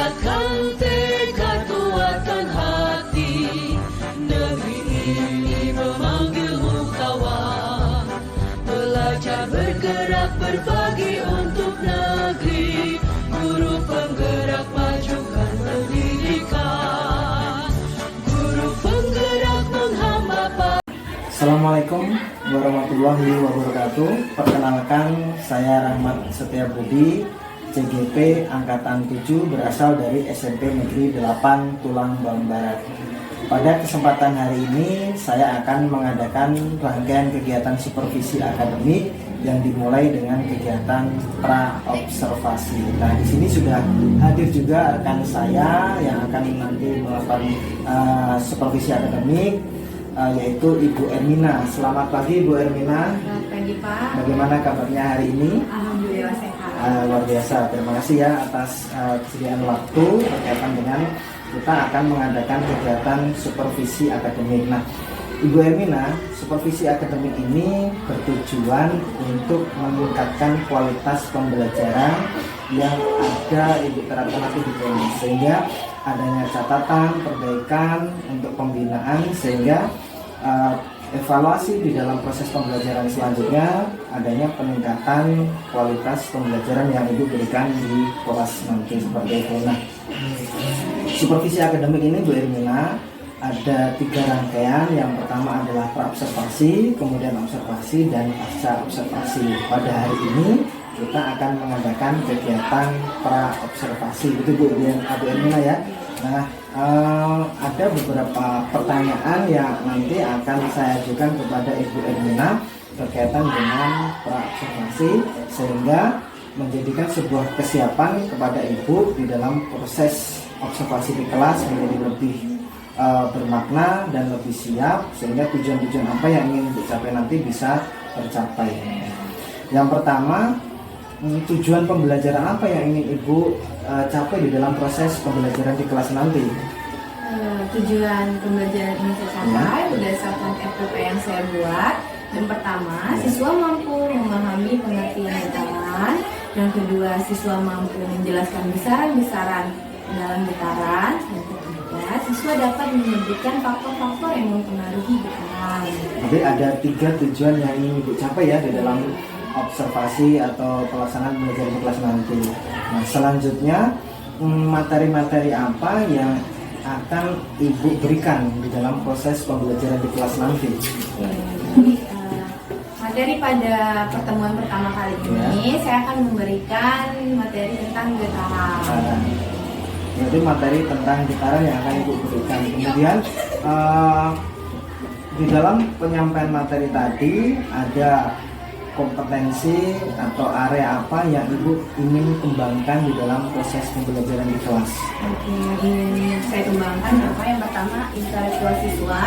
Kuatkan tekad, kuatkan hati. Negeri ini memanggilmu kawan. Belajar bergerak berbagi untuk negeri. Guru penggerak majukan pendidikan. Guru penggerak menghamba. Assalamualaikum warahmatullahi wabarakatuh. Perkenalkan, saya Rahmat Setiabudi, CGP Angkatan 7, berasal dari SMP Negeri 8 Tulang Bang Barat. Pada kesempatan hari ini, saya akan mengadakan rangkaian kegiatan supervisi akademik yang dimulai dengan kegiatan pra-observasi. Nah, di sini sudah hadir juga rekan saya yang akan nanti melakukan supervisi akademik, yaitu Ibu Ermina. Selamat pagi Ibu Ermina. Selamat pagi Pak. Bagaimana kabarnya hari ini? Alhamdulillah sehat. Luar biasa. Terima kasih ya atas kesediaan waktu berkaitan dengan kita akan mengadakan kegiatan supervisi akademik. Nah, Ibu Ermina, supervisi akademik ini bertujuan untuk meningkatkan kualitas pembelajaran yang ada Ibu terapkan nanti di kelas, sehingga adanya catatan, perbaikan untuk pembinaan, sehingga evaluasi di dalam proses pembelajaran selanjutnya adanya peningkatan kualitas pembelajaran yang Ibu berikan di kelas nanti seperti itu. Nah, supervisi akademik ini Bu Ermina ada 3 rangkaian. Yang pertama adalah pra-observasi, kemudian observasi, dan pasca observasi. Pada hari ini kita akan mengadakan kegiatan pra-observasi, itu Bu Ermina ya. Nah, ada beberapa pertanyaan yang nanti akan saya ajukan kepada Ibu Ermina berkaitan dengan pra-observasi, sehingga menjadikan sebuah kesiapan kepada Ibu di dalam proses observasi di kelas menjadi lebih bermakna dan lebih siap, sehingga tujuan-tujuan apa yang ingin dicapai nanti bisa tercapai. Yang pertama, tujuan pembelajaran apa yang ingin Ibu capai di dalam proses pembelajaran di kelas nanti? Tujuan pembelajaran ini saya capai berdasarkan FPP yang saya buat. Yang pertama, siswa mampu memahami pengertian getaran. Yang kedua, siswa mampu menjelaskan besaran-besaran dalam getaran. Yang ketiga, siswa dapat menyebutkan faktor-faktor yang mempengaruhi getaran. Jadi ada 3 tujuan yang ingin Ibu capai ya di dalam observasi atau pelaksanaan belajar di kelas nanti. Nah, selanjutnya materi-materi apa yang akan Ibu berikan di dalam proses pembelajaran di kelas nanti? Jadi, materi pada pertemuan pertama kali ini saya akan memberikan materi tentang getaran. Jadi materi tentang getaran yang akan Ibu berikan. Kemudian di dalam penyampaian materi tadi ada kompetensi atau area apa yang Ibu ingin kembangkan di dalam proses pembelajaran di kelas? Ingin saya kembangkan apa? Yang pertama, intelektual siswa,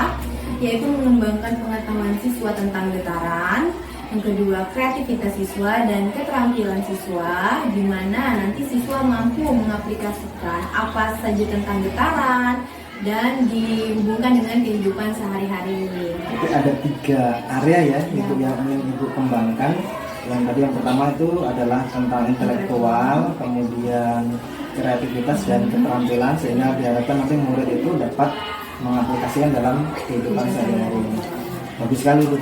yaitu mengembangkan pengetahuan siswa tentang getaran. Yang kedua, kreativitas siswa dan keterampilan siswa, di mana nanti siswa mampu mengaplikasikan apa saja tentang getaran dan dihubungkan dengan kehidupan sehari-hari. Jadi ada 3 area ya, itu yang ingin Ibu kembangkan. Yang tadi yang pertama itu adalah tentang intelektual, kemudian kreativitas dan keterampilan, sehingga diharapkan nanti murid itu dapat mengaplikasikan dalam kehidupan sehari-hari. Bagus sekali Bu.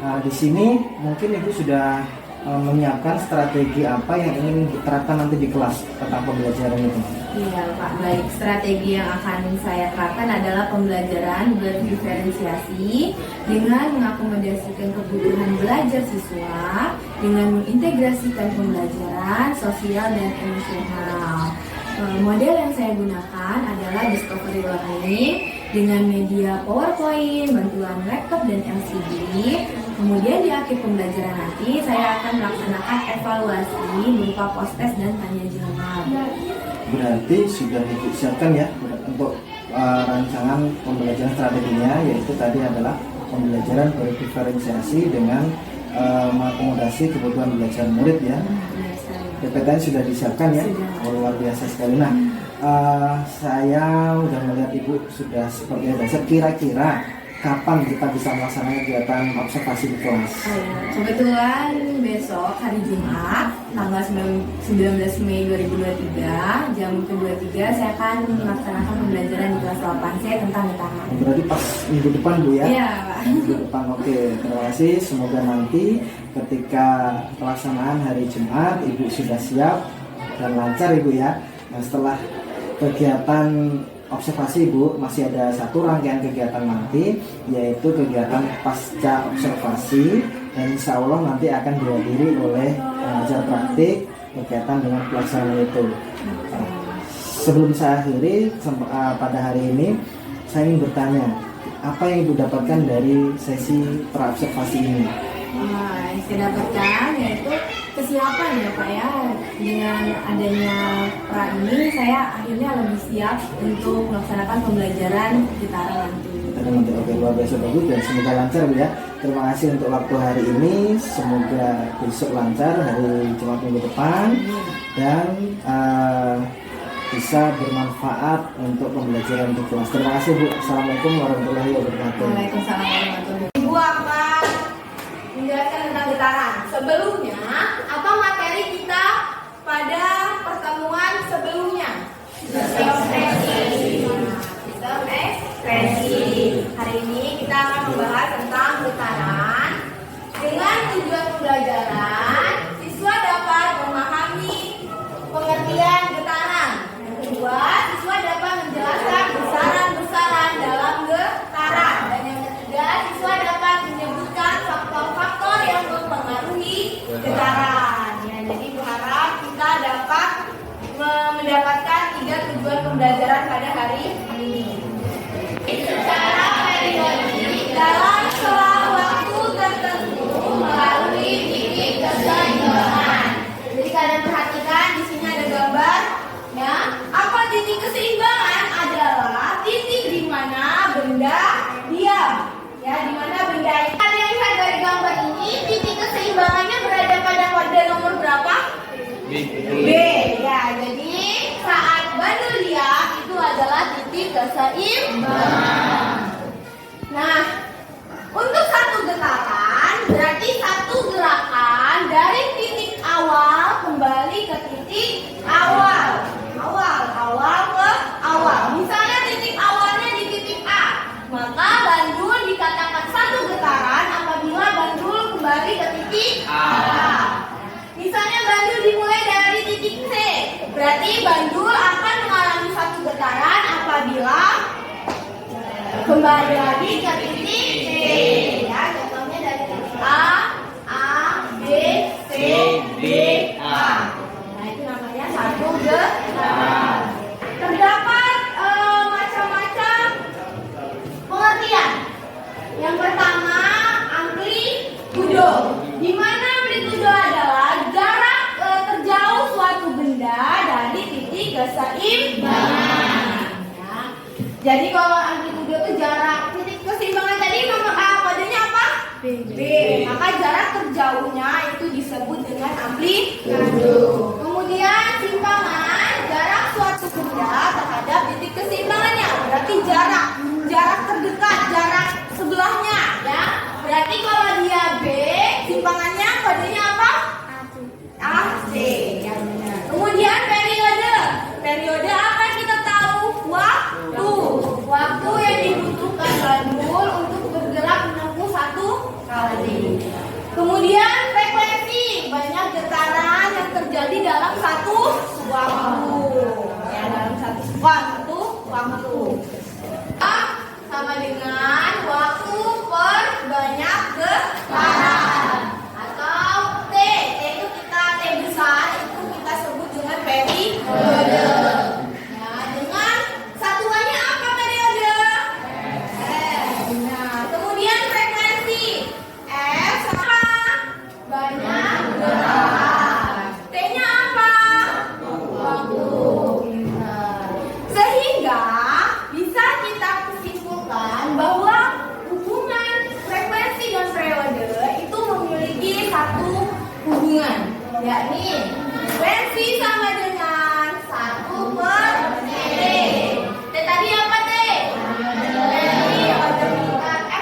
Nah, di sini mungkin Ibu sudah menyiapkan strategi apa yang ingin diterapkan nanti di kelas tentang pembelajaran itu? Iya Pak, baik. Strategi yang akan saya terapkan adalah pembelajaran berdiferensiasi dengan mengakomodasikan kebutuhan belajar siswa dengan mengintegrasikan pembelajaran sosial dan emosional. Model yang saya gunakan adalah discovery learning dengan media PowerPoint, bantuan laptop dan LCD. Kemudian di akhir pembelajaran nanti saya akan melaksanakan evaluasi berupa post-test dan tanya jawab. Berarti sudah disiapkan ya untuk rancangan pembelajaran strateginya, yaitu tadi adalah pembelajaran berdiferensiasi dengan mengakomodasi kebutuhan belajar murid ya. PPTN sudah disiapkan ya. Luar biasa sekali. Nah, saya udah melihat Ibu sudah seperti biasa. Kira-kira kapan kita bisa melaksanakan kegiatan observasi di kelas? Kebetulan besok hari Jumat tanggal 19 Mei 2023 jam ke-23 saya akan melaksanakan pembelajaran di kelas 8C tentang getaran. Berarti pas minggu depan Bu ya? Iya Pak. Minggu depan, oke. Terima kasih. Semoga nanti ketika pelaksanaan hari Jumat Ibu sudah siap dan lancar Ibu ya. Nah, setelah kegiatan observasi Ibu masih ada satu rangkaian kegiatan nanti, yaitu kegiatan pasca observasi, dan insya Allah nanti akan dihadiri oleh pengajar praktik berkaitan dengan pelaksanaan itu. Sebelum saya akhiri pada hari ini, saya ingin bertanya, apa yang Ibu dapatkan dari sesi praobservasi ini? Yang saya dapatkan yaitu kesiapan ya Pak ya. Dengan adanya pra ini saya akhirnya lebih siap untuk melaksanakan pembelajaran getaran nanti. Oke, luar biasa bagus dan semoga lancar Bu ya. Terima kasih untuk waktu hari ini. Semoga besok lancar hari Jumat minggu depan dan bisa bermanfaat untuk pembelajaran di kelas. Terima kasih Bu. Assalamualaikum warahmatullahi wabarakatuh. Waalaikumsalam warahmatullahi wabarakatuh. Ibu akan menjelaskan tentang getaran. Sebelumnya, apa materi kita pada pertemuan sebelumnya? Sistem ekspresi. Hari ini kita akan membahas tentang getaran. Dengan tujuan pembelajaran, siswa dapat memahami pengertian getaran. Yang kedua, siswa dapat menjelaskan besaran-besaran dalam getaran. Dan yang ketiga, siswa dapat menyebutkan faktor-faktor yang mempengaruhi getaran. Ya, jadi berharap kita dapat mendapatkan 3 tujuan pembelajaran pada hari ini. Secara periodik dalam selang waktu tertentu melalui titik keseimbangan. Jadi kalian perhatikan di sini ada gambar, ya. Apa titik keseimbangan? Adalah titik di mana benda diam, ya, di mana benda ini. Kalian lihat dari gambar ini, titik keseimbangannya berada pada pada nomor berapa? B. Ya, jadi saat bandul diam itu adalah titik keseimbangan. Nah, untuk satu getaran berarti satu gerakan dari titik awal kembali ke titik awal ke awal. Misalnya titik awalnya di titik A, maka bandul dikatakan satu getaran apabila bandul kembali ke titik A. Misalnya bandul dimulai dari titik C, berarti bandul akan mengalami satu getaran apabila kembali lagi ke titik C. Ya, contohnya dari titik A, B, C, D, A. Nah, itu namanya satu getaran. Terdapat macam-macam pengertian. Yang pertama, amplitudo. Di mana amplitudo adalah jarak terjauh suatu benda dari titik keseimbangan. Ya. Jadi kalau amplitudo itu jarak titik keseimbangan tadi nomor A, kodenya apa? B. Maka jarak terjauhnya itu disebut dengan amplitudo. Kemudian simpangan, jarak suatu benda terhadap titik keseimbangannya. Berarti jarak terdekat, jarak sebelahnya, ya. Berarti kalau dia B, simpangannya kodenya apa? AC. Ya, benar. Kemudian periode apa yang kita tahu? Waktu yang dibutuhkan bandul untuk bergerak menempuh satu kali. Kemudian frekuensi, banyak getaran yang terjadi dalam satu waktu. Ya, dalam satu waktu. A sama dengan waktu per banyak getaran. Atau T itu T besar itu kita sebut dengan periode. Nah, dengan satuannya apa periode? Nah, kemudian frekuensi F sama banyak getaran. T-nya apa? Waktu. Sehingga bisa kita simpulkan bahwa hubungan frekuensi dan periode itu memiliki satu hubungan, yakni frekuensi sama dengan 1 per T. T tadi apa T? Periode. F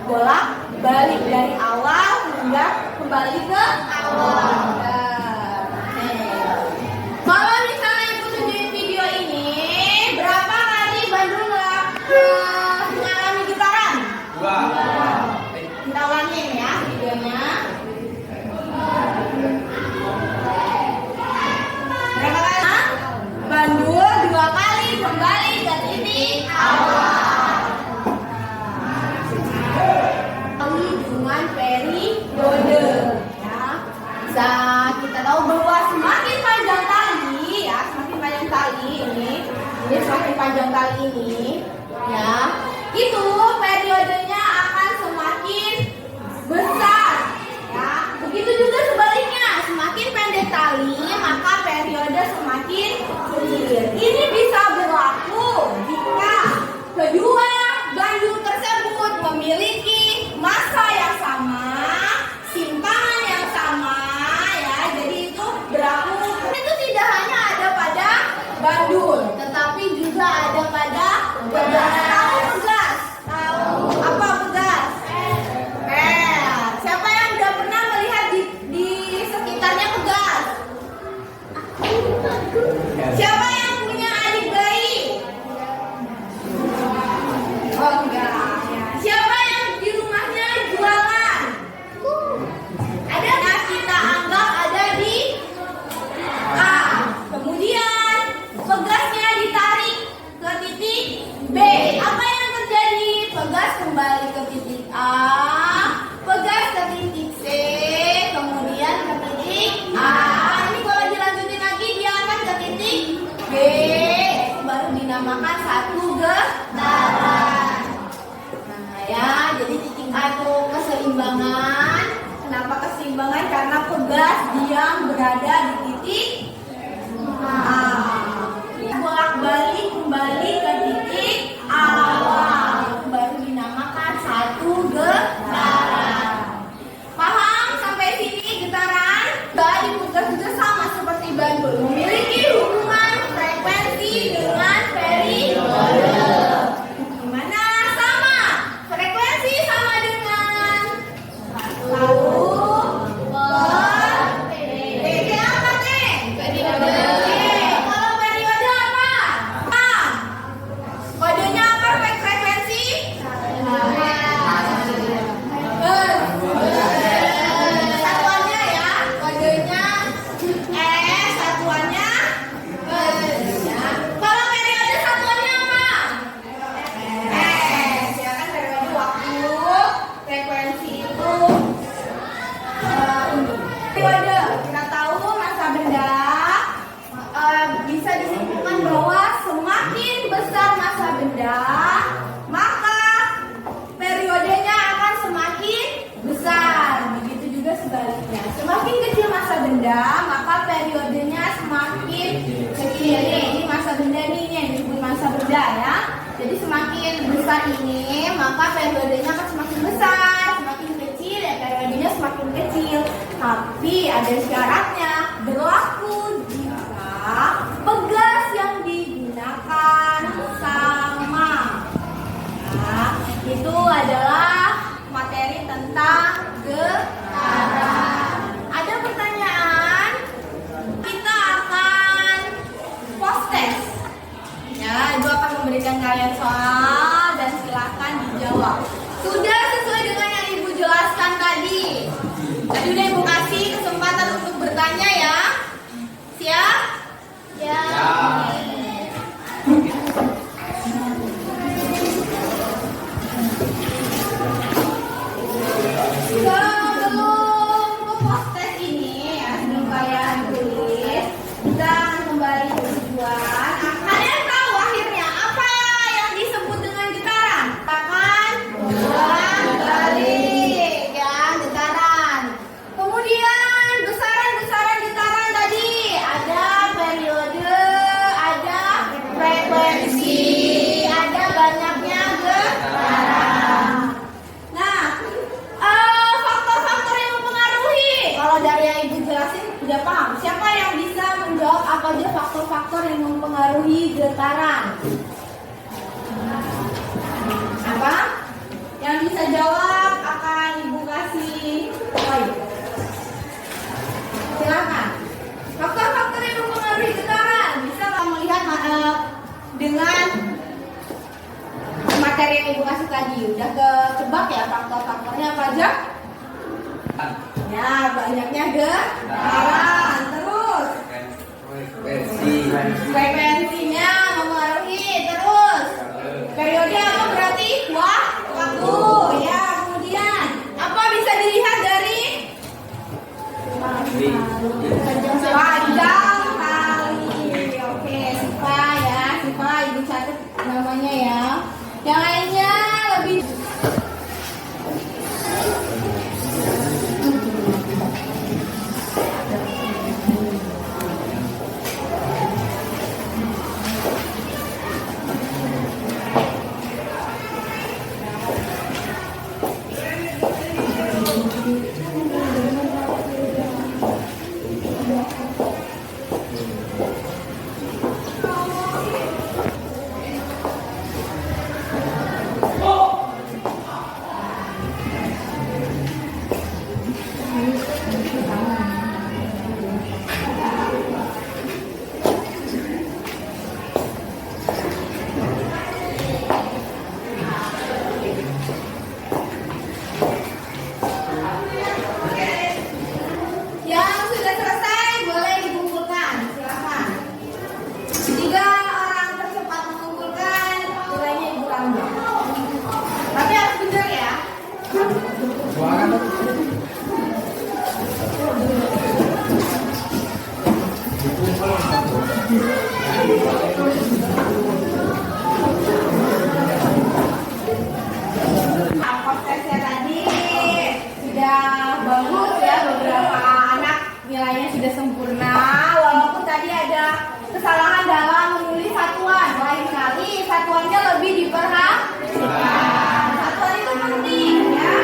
bolak balik dari awal hingga kembali ke awal. Kalau misalnya ibu tunjukin video ini, berapa kali Bandung mengalami getaran? 2. Kita ulangin ya videonya. Berapa kali? Bandung 2 kali kembali ke titik awal. Dengan periode ya. Bisa kita tahu bahwa semakin panjang tali ya, semakin panjang tali ini semakin panjang tali ini ya, itu periodenya akan semakin besar ya. Begitu juga sebaliknya, semakin pendek tali maka periode semakin kecil. Ini bisa berlaku jika kedua bandul tersebut memiliki massa yang sama, simpangan yang sama ya. Jadi itu berlaku. Itu tidak hanya ada pada bandul, tetapi juga ada pada pegas. Tahu pegas? Tahu. Apa pegas? Siapa yang udah pernah melihat di sekitarnya pegas? Siapa yang punya adik bayi? Oh enggak. Siapa yang di rumahnya jualan? Ada nggak? Kita anggap ada di A. Kemudian pegasnya ditarik ke titik B. Apa yang terjadi? Pegas kembali ke titik A, pegas ke titik C, kemudian ke titik A. Ini kalau dilanjutin lagi dia akan ke titik B. Baru dinamakan satu getaran. Ya, jadi titik A itu keseimbangan. Kenapa keseimbangan? Karena pegas diam berada di titik A. Bolak-balik kembali ke titik awal, baru dinamakan satu getaran. Paham sampai sini getaran? Tadi pegas juga sama seperti bandul, memiliki hubungan frekuensi dengan periode. Gimana? Sama. Frekuensi sama dengan 1 per PD apa nih? Periode. Kalau periode apa? Kodenya apa frekuensi? Satuannya ya, kodenya satuannya ya. Kalau periode satuannya apa? Ya kan periode waktu, frekuensi itu periode. Kita tahu masa benda bisa disimpulkan bahwa semakin besar masa benda maka periodenya akan semakin besar. Begitu juga sebaliknya, semakin kecil masa benda maka periodenya semakin kecil. Ini masa benda ini yang disebut masa benda ya. Jadi semakin besar ini maka periodenya akan semakin besar, semakin kecil ya periodenya semakin kecil. Tapi ada syaratnya, berlaku jika pegas yang digunakan sama. Nah, itu adalah materi tentang getaran. Ada pertanyaan? Kita akan post test. Ya, Ibu akan memberikan kalian soal dan silakan dijawab. Sudah sesuai dengan yang Ibu jelaskan tadi. Tadi udah Ibu kasih kesempatan untuk bertanya ya. Siap? Ya. Sebelum ke post test ini ya, sebelum kalian tulis, kita akan kembali ke tujuan. Kalian tahu akhirnya apa yang disebut dengan getaran? Akan bolak-balik ya, getaran. Kemudian besaran-besaran getaran tadi ada periode, materi yang Ibu kasih tadi udah kecebak ya faktor-faktornya apa aja? Ya, banyaknya getaran. Terus frekuensinya mempengaruhi. Terus periode apa berarti? Waktu. Ya, kemudian apa bisa dilihat dari panjang tali. Oke, Siva ya, Siva Ibu catat namanya ya. Yang lainnya lebih yang sudah selesai boleh dikumpulkan. Silakan. 3 orang tercepat mengumpulkan nilainya Ibu tambah. Tapi harus benar ya. Prosesnya tadi sudah bagus ya, beberapa anak nilainya sudah sempurna, walaupun tadi ada kesalahan dalam menulis satuan. Lain kali satuannya lebih diperhatikan. Satuan itu penting ya.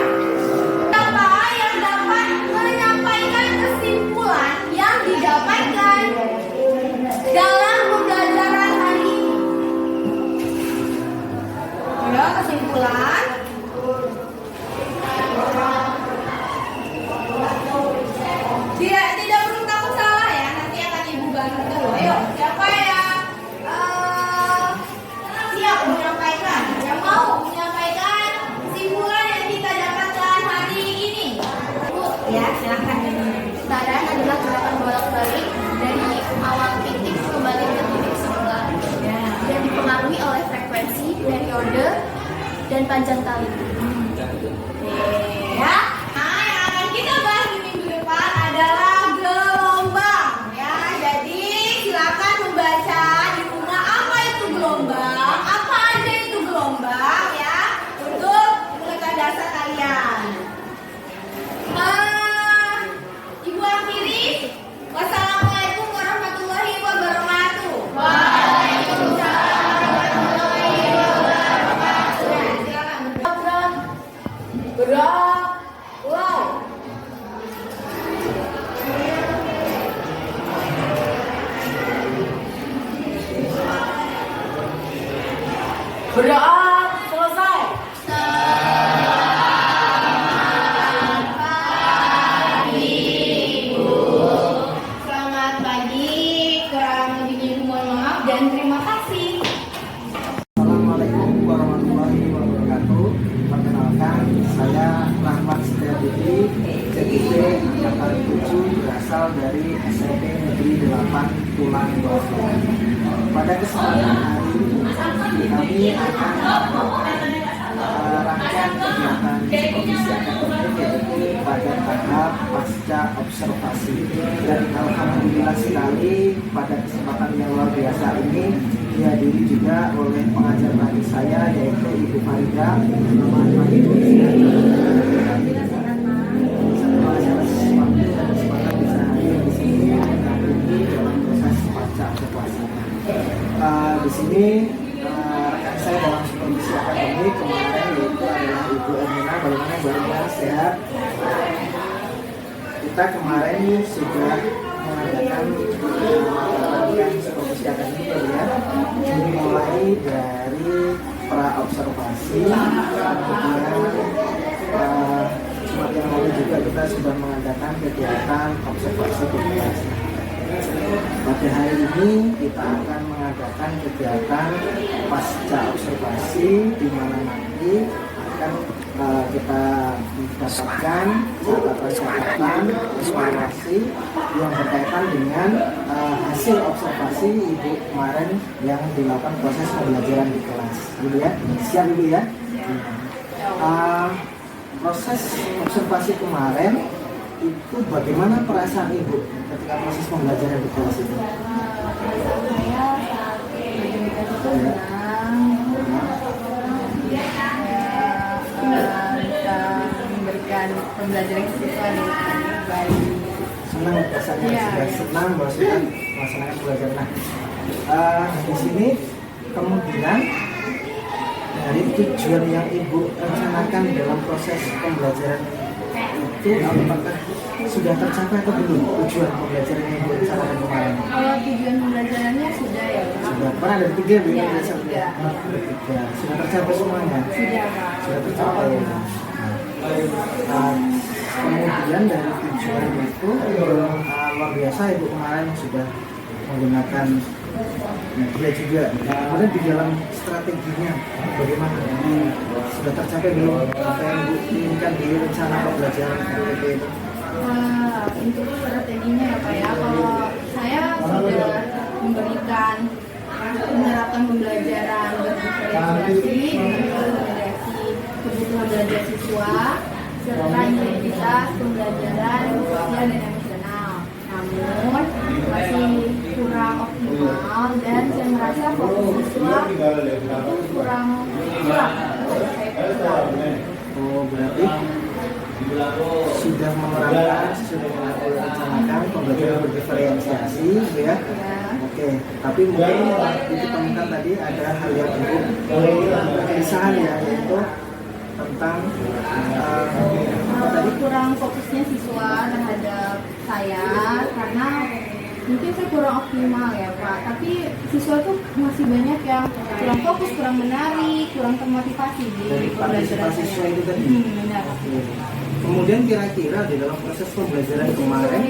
Apa yang dapat menyampaikan kesimpulan yang didapatkan dalam pembelajaran hari ini? Ya, kesimpulan. Tidak perlu takut salah ya, nanti akan Ibu bantu dulu. Ayo, siapa yang siap menyampaikan, yang mau menyampaikan kesimpulan yang kita dapatkan hari ini? Bu, ya silakan. Keadaan adalah gerakan bolak-balik dari awal titik kembali ke titik semula yang dipengaruhi oleh frekuensi, periode, dan panjang tali. Ya. Nah, yang akan kita bahas di minggu depan adalah gelombang. Ya, jadi silakan membaca di rumah apa itu gelombang, apa aja itu gelombang ya, untuk pengetahuan dasar kalian. Ibu akhiri. Wassalamualaikum warahmatullahi wabarakatuh. Waalaikumsalam warahmatullahi wabarakatuh. Silakan. Gerak. Wow. Gerak. Selesai. Selamat pagi. Kurang lebihnya mohon maaf dan terima kasih. Assalamualaikum warahmatullahi wabarakatuh. Perkenalkan, saya Rahmat Setiabudi, CIP Angkatan 7, berasal dari SMP Negeri 8 Tulang Bawaslu. Pada kesempatan hari ini kami akan rangkaian kegiatan komisi akademik yaitu pada tahap pasca observasi, dan alhamdulillah sekali pada kesempatan yang luar biasa ini dihadiri juga oleh pengajar tadi saya yaitu Ibu Farida. Selamat pagi Bu. Bisa hadir di sini dalam proses pasca observasi. Di sini rekan saya dalam supervisi akademik kemarin yaitu adalah Ibu Ermina. Bagaimana Bu Ermina, sehat? Kita kemarin sudah mengadakan supervisi akademik ya, dimulai dari pra observasi, kemudian Jumat yang lalu juga kita sudah mengadakan kegiatan observasi populasi. Pada pada hari ini kita akan mengadakan kegiatan pasca observasi di mana nanti akan kita mendapatkan catatan inspirasi yang berkaitan dengan hasil observasi Ibu kemarin yang dilakukan proses pembelajaran di kelas, gitu ya. Siap Ibu ya? Proses observasi kemarin itu bagaimana perasaan Ibu ketika proses pembelajaran di kelas itu? Saya saat itu senang, bisa memberikan pembelajaran siswa dengan baik. Senang rasanya, Iya, sudah iya. senang bahwa sudah melaksanakan pembelajaran. Di sini kemudian dari tujuan yang Ibu rencanakan dalam proses pembelajaran itu apakah sudah tercapai atau belum tujuan pembelajaran yang Ibu rencanakan kemarin? Kalau tujuan pembelajarannya sudah ya Pak? Sudah pernah ada 3 Bu? Iya, Ada 3. sudah. Sudah tercapai semuanya? Sudah Pak. Sudah tercapai ya. Kemudian dari tujuan itu luar biasa Ibu kemarin sudah menggunakan media juga. Kemudian di dalam strateginya bagaimana? Sudah tercapai belum apa yang Ibu inginkan di rencana pembelajaran RPP itu? Untuk strateginya ya Pak ya, kalau saya sudah memberikan menerapkan pembelajaran berdiferensiasi dengan rekomendasi kebutuhan belajar siswa serta integritas pembelajaran sosial dan emosional. Namun masih kurang optimal dan saya merasa fokus siswa itu kurang kuat. Oh, berarti sudah menerapkan sesuai dengan apa yang rencanakan pembelajaran berdiferensiasi gitu ya. Oke, tapi mungkin itu temukan tadi ada hal yang kegelisahan ya, yaitu tentang apa tadi? Kurang fokusnya siswa terhadap saya karena mungkin saya kurang optimal ya Pak, tapi siswa tuh masih banyak yang kurang fokus, kurang menarik, kurang termotivasi di Dari pembelajaran partisipasi siswa saya. itu tadi. Benar. Kemudian kira-kira di dalam proses pembelajaran kemarin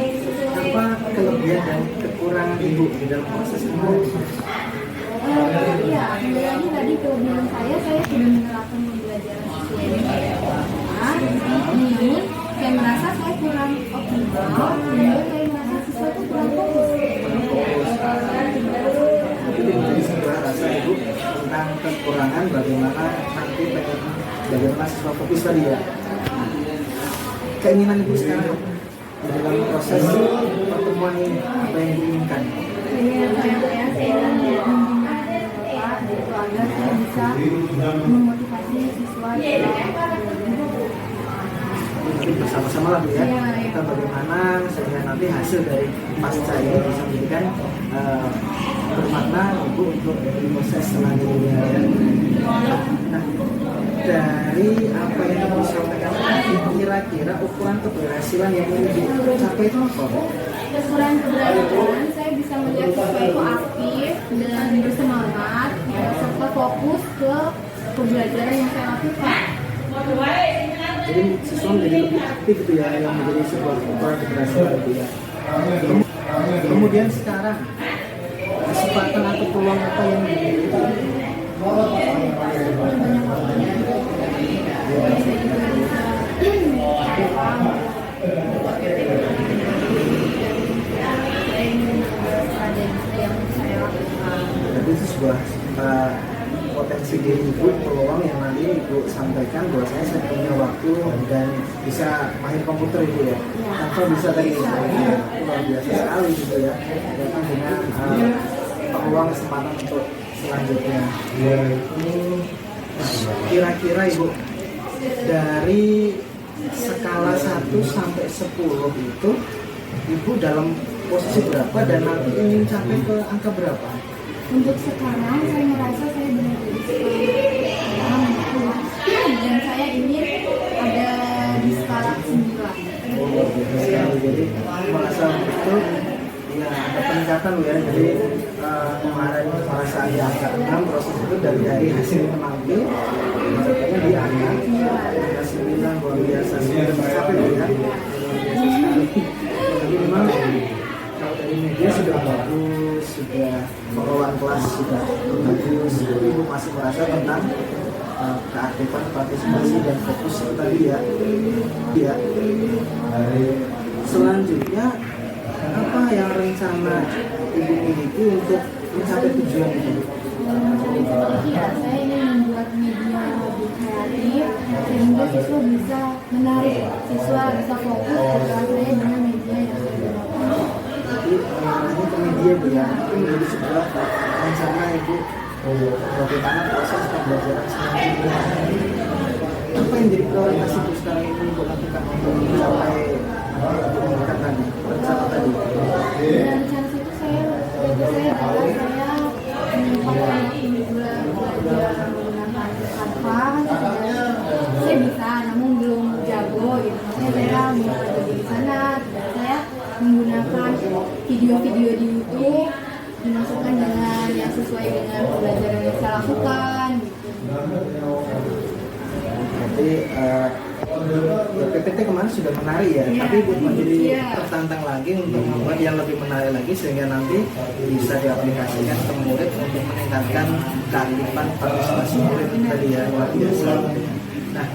apa kelebihan dan kekurangan Ibu di dalam proses kemarin? Iya, kembali tadi kelebihan saya sudah menerapkan pembelajaran sesuai dengan namun saya merasa saya kurang optimal, sehingga saya merasa siswa itu kurang fokus. Itu menjadi sebuah rasa Ibu tentang kekurangan bagaimana nanti bagaimana siswa fokus tadi ya. Keinginan Ibu sekarang di dalam proses pertemuan ini apa yang diinginkan? Saya ingin bimbingan Bapak gitu agar saya bisa memotivasi siswa. Mungkin bersama-sama lah Bu ya, kita bagaimana sehingga nanti hasil dari pasca ini bisa menjadikan bermakna Ibu untuk proses selanjutnya ya. Nah, dari apa yang Ibu sampaikan tadi, kira-kira ukuran keberhasilan yang Ibu capai itu apa? Ukuran keberhasilan saya bisa melihat siswa itu aktif dan bersemangat serta fokus ke pembelajaran yang saya lakukan. Jadi siswa menjadi lebih aktif itu ya, yang menjadi sebuah ukuran keberhasilan itu ya. Kemudian sekarang kesempatan atau peluang apa yang dimiliki? Jadi itu sebuah potensi diri Ibu, peluang yang nanti Ibu sampaikan bahwa saya punya waktu dan bisa mahir komputer Ibu ya. Tanpa bisa tadi itu luar biasa sekali gitu ya. Datang dengan peluang kesempatan untuk selanjutnya. Kira-kira Ibu dari skala 1 sampai 10 itu Ibu dalam posisi berapa dan nanti ingin capai ke angka berapa? Untuk sekarang saya merasa saya berada di skala 10 dan saya ingin ada di skala 9. Oh, jadi merasa itu ya ada peningkatan ya. Jadi kemarin merasa di angka 6, proses itu dari hasil mengambil makanya di angka 9 luar biasa sudah tercapai ya. Luar biasa sekali. Jadi memang kalau dari dia sudah bagus, sudah pengelolaan kelas sudah bagus, tapi Ibu masih merasa tentang keaktifan, partisipasi dan fokus itu tadi ya. Selanjutnya apa yang rencana Ibu miliki untuk mencapai tujuan itu? Ya, saya ingin membuat media lebih kreatif sehingga siswa bisa menarik, siswa bisa fokus ke kelas saya dengan media yang saya gunakan. Jadi ini ke media Bu ya, itu menjadi sebuah rencana Ibu bagaimana proses pembelajaran selanjutnya. Apa yang jadi prioritas Ibu sekarang ini untuk lakukan untuk mencapai meningkat tadi, rencana tadi? Dan rencana itu saya adalah saya menyempatkan belajar menggunakan Canva. Saya bisa, namun belum jago gitu. Makanya saya mempelajari di sana. Dan saya menggunakan video-video di YouTube dimasukkan dengan yang sesuai dengan pembelajaran yang saya lakukan. Jadi PPT kemarin sudah menarik ya, tapi Ibu menjadi tertantang lagi untuk membuat yang lebih menarik lagi sehingga nanti bisa diaplikasikan ke murid untuk meningkatkan keaktifan partisipasi murid tadi ya, luar biasa. Nah,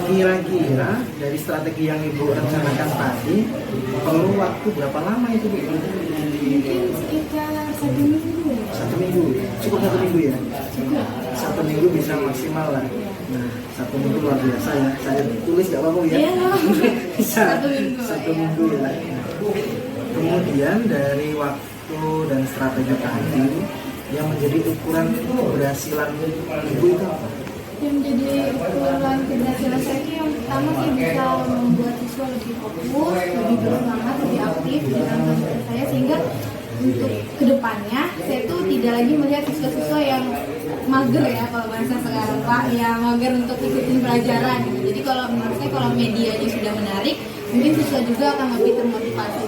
kira-kira dari strategi yang Ibu rencanakan tadi perlu waktu berapa lama itu Bu? Mungkin sekitar 1 minggu. 1 minggu, cukup 1 minggu ya? Cukup. 1 minggu bisa maksimal lah. Nah, 1 minggu luar biasa ya. Saya tulis gak apa-apa ya? Iya, Bisa 1 minggu. 1 minggu ya. Kemudian dari waktu dan strategi tadi yang menjadi ukuran keberhasilan Ibu itu apa? Yang menjadi ukuran keberhasilan saya itu yang pertama saya bisa membuat siswa lebih fokus, lebih bersemangat, lebih aktif dalam pelajaran saya sehingga untuk kedepannya saya tuh tidak lagi melihat siswa-siswa yang mager ya kalau bahasa sekarang Pak, ya mager untuk ikutin pelajaran gitu. Jadi kalau menurut saya kalau medianya sudah menarik, mungkin siswa juga akan lebih termotivasi.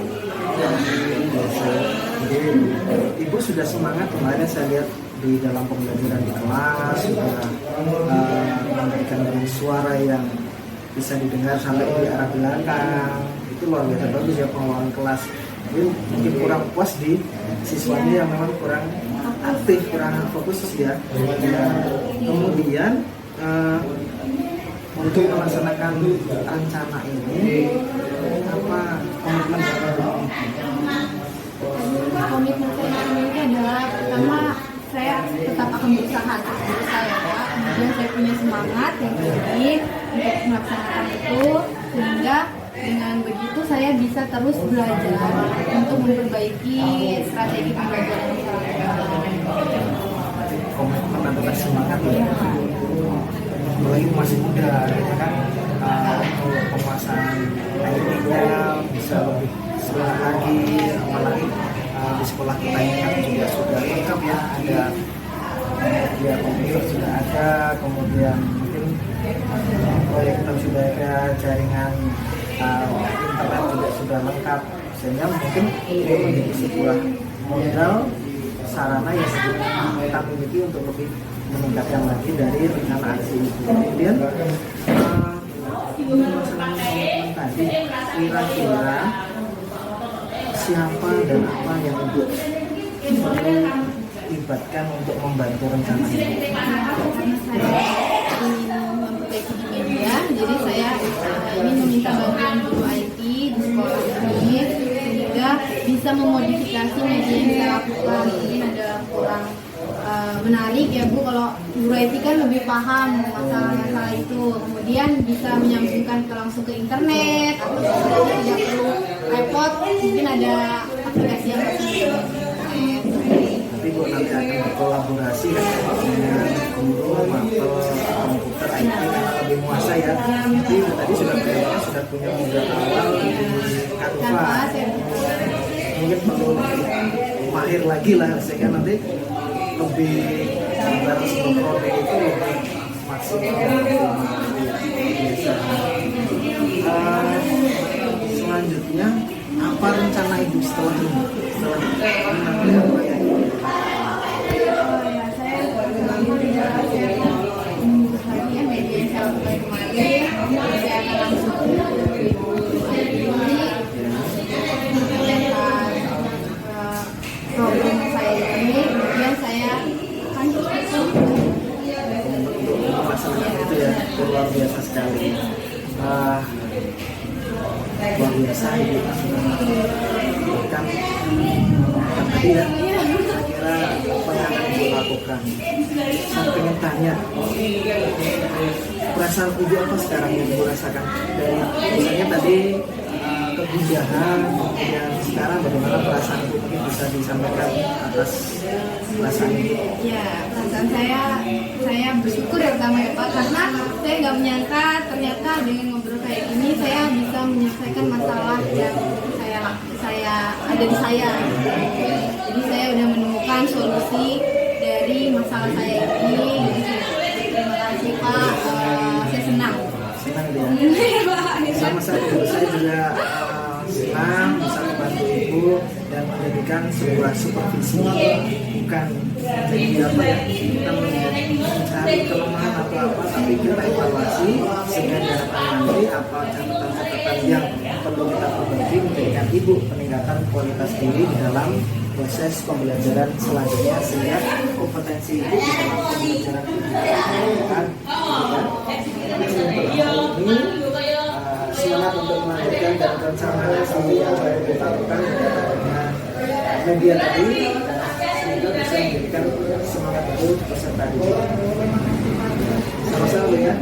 Jadi Ibu sudah semangat kemarin saya lihat di dalam pembelajaran di kelas, sudah memberikan dengan suara yang bisa didengar sampai di arah belakang. Itu luar biasa bagus ya pengelolaan kelas. Tapi mungkin kurang puas di siswanya yang memang kurang aktif, kurang fokus ya. Kemudian untuk melaksanakan rencana ini apa komitmen Komitmen saya ini adalah pertama saya tetap akan berusaha kemudian saya punya semangat yang tinggi untuk melaksanakan itu sehingga dengan begitu saya bisa terus belajar untuk memperbaiki strategi pembelajaran saya. Komitmen adalah semangat ya. Apalagi masih muda ya kan, untuk pemasangan tekniknya bisa lebih semangat lagi, apalagi di sekolah kita ini kan juga sudah lengkap ya, ada ya komputer sudah ada, kemudian mungkin proyektor sudah ada, jaringan internet juga sudah lengkap, sehingga mungkin ini menjadi sebuah modal sarana yang kita miliki untuk lebih meningkatkan lagi dari rencana aksi itu. Kemudian masalah komitmen tadi, kira-kira siapa dan apa yang untuk perlu libatkan untuk membantu rencana ini? Karena saya ingin memperbaiki di media, jadi saya ingin meminta bantuan guru IT di sekolah ini sehingga bisa memodifikasi media yang saya lakukan. Mungkin ada kurang menarik ya Bu, kalau guru IT kan lebih paham masalah-masalah itu, kemudian bisa menyambungkan langsung ke internet atau sebenarnya tidak perlu repot, mungkin ada aplikasi yang bersama. Nanti Bu nanti akan berkolaborasi dengan guru mapel komputer IT karena lebih muasai ya. Jadi tadi sudah punya modal awal di Canva. Mungkin perlu mahir lagi lah sehingga nanti lebih batas berproses itu lebih maksimal. Selanjutnya apa rencana Ibu setelah ini? Setelah nanti apa ya? Saya media yang saya lakukan kemarin, saya akan langsung luar biasa sekali. Luar biasa Ibu kan tadi ya, kira apa yang akan Ibu lakukan. Saya pengen tanya, perasaan Ibu apa sekarang yang Ibu rasakan dari misalnya tadi kegundahan, kemudian sekarang bagaimana perasaan Ibu, mungkin bisa disampaikan atas perasaan Ibu? Ya, perasaan saya bersyukur ya pertama ya Pak, karena saya nggak menyangka ternyata dengan ngobrol kayak gini saya bisa menyelesaikan masalah yang saya ada di saya. Jadi saya udah menemukan solusi dari masalah saya ini. Jadi, terima kasih Pak, saya senang. Senang dia. Sama saya juga senang bisa membantu Ibu dan menjadikan sebuah supervisi, bukan jadi apa ya, kita mencari kelemahan atau apa, tapi kita evaluasi sehingga diharapkan nanti apa catatan-catatan yang perlu kita perbaiki menjadikan Ibu peningkatan kualitas diri di dalam proses pembelajaran selanjutnya, sehingga kompetensi Ibu di dalam pembelajaran pendidikan ini semangat untuk melanjutkan dan rencana sendiri yang baru kita lakukan dengan media tadi, sehingga bisa menjadikan semangat itu peserta didik. Sama-sama ya.